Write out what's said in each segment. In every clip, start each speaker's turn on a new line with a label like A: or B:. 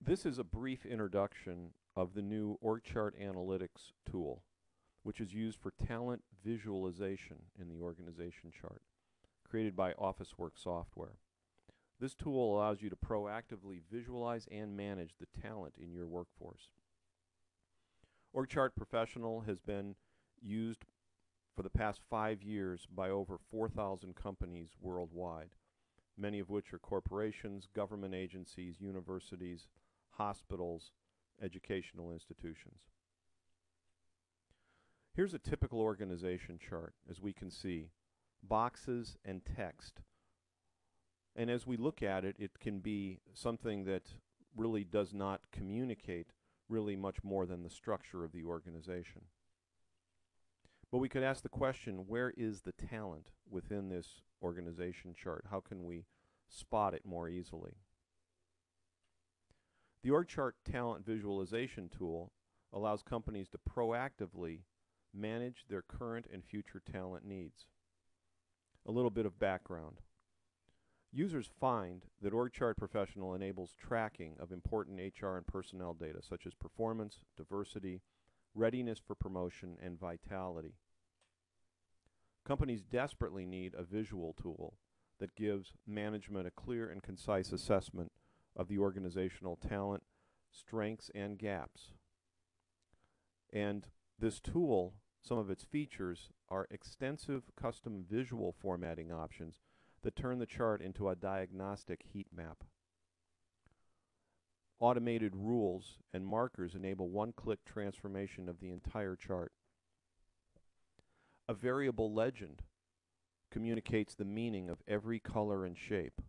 A: This is a brief introduction of the new OrgChart Analytics tool, which is used for talent visualization in the organization chart, created by Officeworks software. This tool allows you to proactively visualize and manage the talent in your workforce. OrgChart Professional has been used for the past 5 years by over 4,000 companies worldwide, many of which are corporations, government agencies, universities, hospitals, educational institutions. Here's a typical organization chart, as we can see, boxes and text. And as we look at it, it can be something that really does not communicate really much more than the structure of the organization. But we could ask the question, where is the talent within this organization chart? How can we spot it more easily? The OrgChart Talent Visualization tool allows companies to proactively manage their current and future talent needs. A little bit of background. Users find that OrgChart Professional enables tracking of important HR and personnel data such as performance, diversity, readiness for promotion, and vitality. Companies desperately need a visual tool that gives management a clear and concise assessment of the organizational talent, strengths, and gaps. And this tool, some of its features are extensive custom visual formatting options that turn the chart into a diagnostic heat map. Automated rules and markers enable one-click transformation of the entire chart. A variable legend communicates the meaning of every color and shape.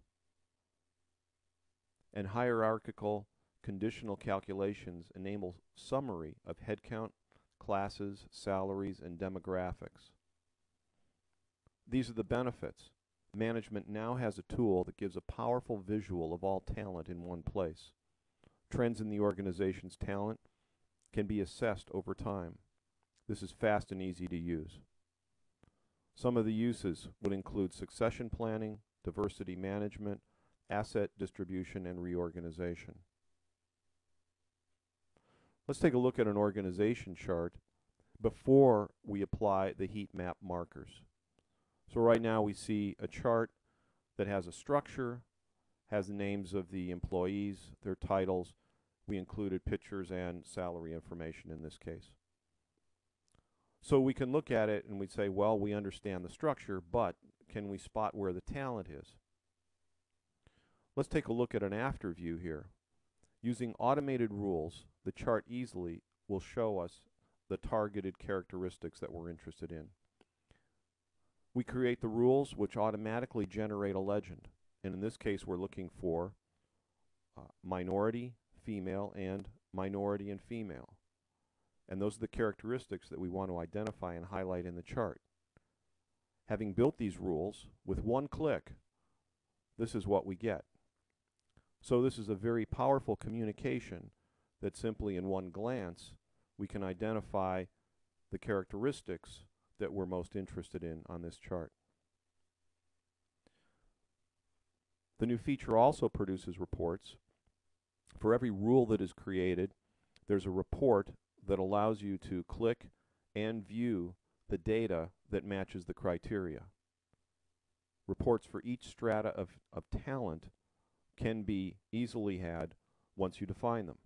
A: And hierarchical conditional calculations enable summary of headcount, classes, salaries, and demographics. These are the benefits. Management now has a tool that gives a powerful visual of all talent in one place. Trends in the organization's talent can be assessed over time. This is fast and easy to use. Some of the uses would include succession planning, diversity management, asset distribution, and reorganization. Let's take a look at an organization chart before we apply the heat map markers. So right now we see a chart that has a structure, has the names of the employees, their titles. We included pictures and salary information in this case. So we can look at it and we say, well, we understand the structure, but can we spot where the talent is? Let's take a look at an after view here. Using automated rules, the chart easily will show us the targeted characteristics that we're interested in. We create the rules which automatically generate a legend. And in this case, we're looking for minority, female, and minority and female. And those are the characteristics that we want to identify and highlight in the chart. Having built these rules, with one click, this is what we get. So this is a very powerful communication that simply in one glance we can identify the characteristics that we're most interested in on this chart. The new feature also produces reports. For every rule that is created, there's a report that allows you to click and view the data that matches the criteria. Reports for each strata of talent can be easily had once you define them.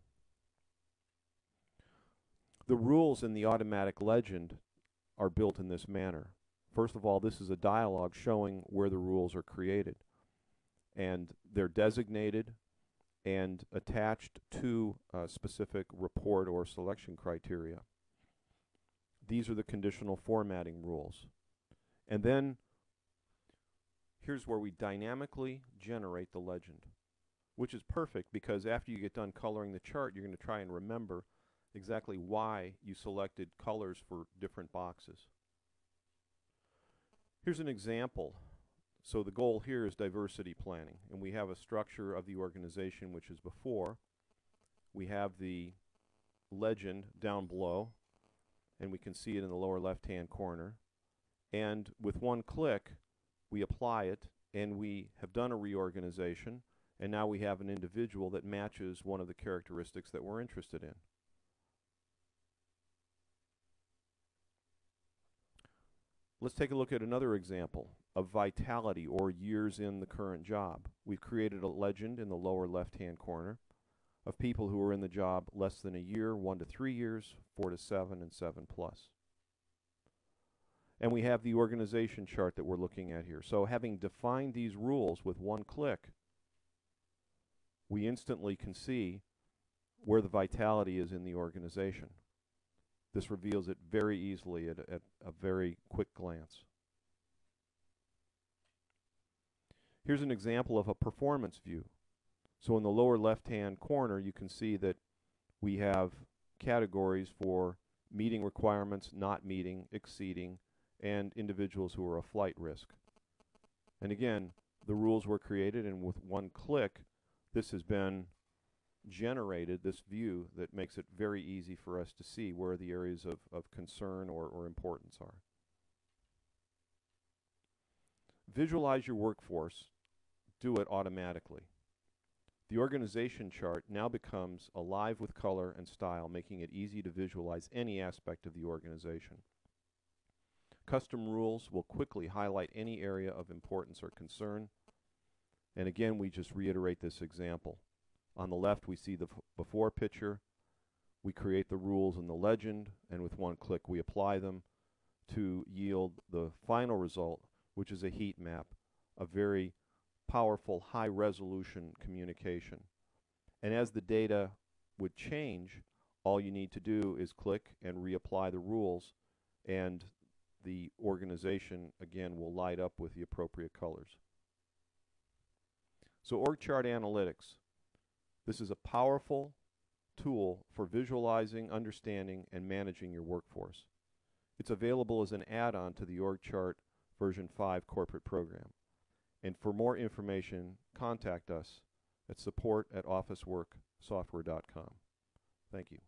A: The rules in the automatic legend are built in this manner. First of all, this is a dialog showing where the rules are created. And they're designated and attached to a specific report or selection criteria. These are the conditional formatting rules. And then here's where we dynamically generate the legend, which is perfect because after you get done coloring the chart, you're going to try and remember exactly why you selected colors for different boxes. Here's an example. So the goal here is diversity planning, and we have a structure of the organization which is before. We have the legend down below, and we can see it in the lower left-hand corner. And with one click, we apply it, and we have done a reorganization, And now we have an individual that matches one of the characteristics that we're interested in. Let's take a look at another example of vitality or years in the current job. We've created a legend in the lower left-hand corner of people who are in the job less than a year, 1 to 3 years, 4 to 7, and 7 plus. And we have the organization chart that we're looking at here. So having defined these rules with one click, we instantly can see where the vitality is in the organization. This reveals it very easily at a very quick glance. Here's an example of a performance view. So in the lower left-hand corner, you can see that we have categories for meeting requirements, not meeting, exceeding, and individuals who are a flight risk. And again, the rules were created, and with one click, this has been generated, this view that makes it very easy for us to see where the areas of concern or importance are. Visualize your workforce. Do it automatically. The organization chart now becomes alive with color and style, making it easy to visualize any aspect of the organization. Custom rules will quickly highlight any area of importance or concern. And again, we just reiterate this example. On the left, we see the before picture. We create the rules in the legend, and with one click, we apply them to yield the final result, which is a heat map, a very powerful, high-resolution communication. And as the data would change, all you need to do is click and reapply the rules, and the organization, again, will light up with the appropriate colors. So OrgChart Analytics. This is a powerful tool for visualizing, understanding, and managing your workforce. It's available as an add-on to the OrgChart version 5 corporate program. And for more information, contact us at support@officeworksoftware.com. Thank you.